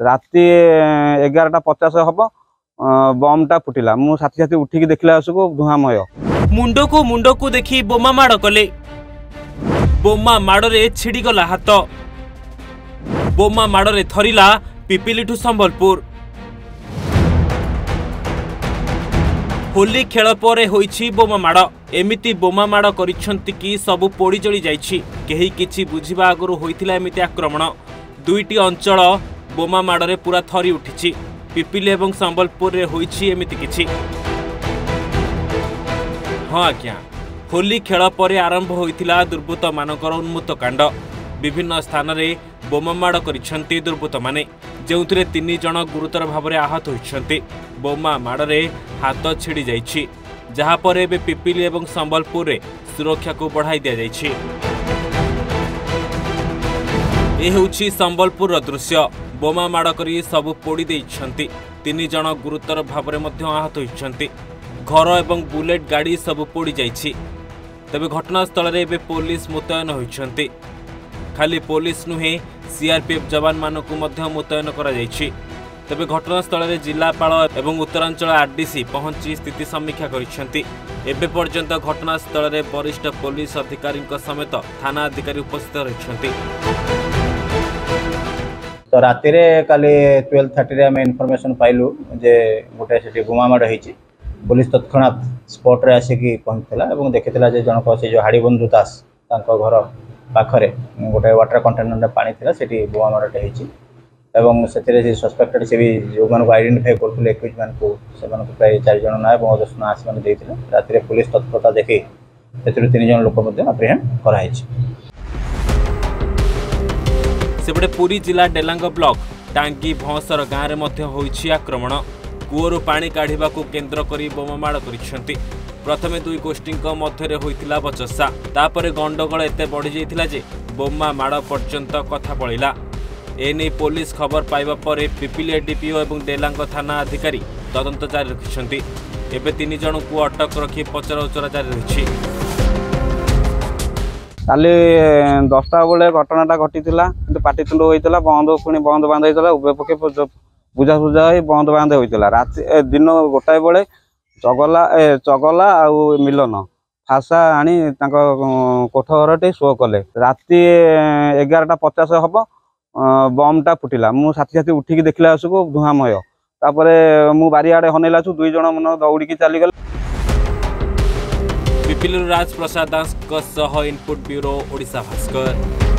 राति 11:50 हम बमटा फुटिला मु साथी साथी उठिकी देखला आसको धुआमय मुंड को देखी बोमा माड़ कले। बोमा माड़े छिड़गला हाथ। बोमा माड़े थरिला पिपिलिठू संबलपुर। होली खेल पर होईछि बोमा माड़। एमिति बोमा माड़ करिसेंति कि सब पोड़ी जली जाइछि। केही किछि बुझिबा आगरु होइथिला एमिति आक्रमण। दुईटी अंचल बोमा माड़े पूरा थरी उठिछि। पिपिली एवं संबलपुर रे होईछि एमिति किछि। हाँ आज्ञा, होली खेल पर आरंभ होइथिला दुर्बृत्त मानकर उन्मत्त कांड। विभिन्न स्थान रे बोमा माड़ करिसेंति दुर्बृत्त माने, जेउथिरे 3 जन गुरुतर भाव में आहत होइछंती। बोमा माड़े हाथ छिड़ी जाइछि, जहा पर एबे पिपिली एवं संबलपुर रे सुरक्षा को बढ़ाई दिया जाइछि। ए होछि संबलपुर दृश्य। बोमा माड़ करी सब पोड़ी देइछंती। 3 जन गुरुतर भाव में मध्य आहत होइछंती। घर एवं बुलेट गाड़ी सब पोड़ी जाइछि। तबे घटनास्थल रे एबे पुलिस मुतयन होइछंती। खाली पुलिस नुहे, सीआरपीएफ जवान मानकु मध्य मुतयन करा जाइछि। तबे घटनास्थल रे जिलापाल एवं उत्तरांचल आरडीसी पहुंची स्थिति समीक्षा करिसेंती। एबे पर्यंत घटनास्थल रे वरिष्ठ पुलिस अधिकारी समेत थाना अधिकारी उपस्थित रहिसेंती। तो राति रे काली 12:30 रे हमें इनफॉरमेशन पाइलु जे गोटे सेठी बोमा माड़ होईछि। पुलिस तत्क्षणात स्पॉट रे आसिकी पहुंचला एवं देखिथिला जे जनक से जो हाड़ीबंधु दास तांको घर पाखरे गोटे वाटर कंटेनर पानी थिला सेठी बोमा माड़टे होईछि एवं सेतिरे जे सस्पेक्टेड से भी जो मान को आइडेंटिफाई करथुले एक्यूज मान को से मान को प्राय 4 जन ना एवं 10 ना आसी मान देथिले। राति रे पुलिस तत्परता देखि सेतिरे 3 जन लोक मध्ये अप्रिहेंड करा होईछि। सेपटे पुरी जिला डेलांग ब्लॉक टांगी भौसर गाँव में मध्य होईछि आक्रमण। कूअरु पानी काढ़ा को केन्द्र करी बोमा माड़ करिसेंती। प्रथमे 2 गोष्ठी मध्य होइतिला बचसा, तापरे गंडगोल एते बढ़ी जाइतिला जे बोमा माड़ पर्यंत कथा पड़िला। एने पुलिस खबर पाइबा परे पिपिली डीपीओ एवं डेलांग थाना अधिकारी तदंत जारी रखिसेंती। एबे 3 जन को अटक रखी पचराउचरा जारी रहिछि। काली 10टा बेले घटनाटा घटीला किंतु पाटितुंड होइतिला बंद पुणी बंद बांध होइतिला उभय पक्षे बुझा सुझा होई बंद बांध होइतिला। राति दिन 1टा बेले चगला आउ मिलन फासा आनी तांको कोठ घरटे शो कले। राति 11:50 हम बमटा फुटिला मु साथी साथी उठिकी देखला आसको धुआमय। तापरे मु बारिआडे हनेला 2 जन मन दौड़िकी चली गले। पिपिली राज प्रसाद दास इनपुट ब्यूरो ओडिशा भास्कर।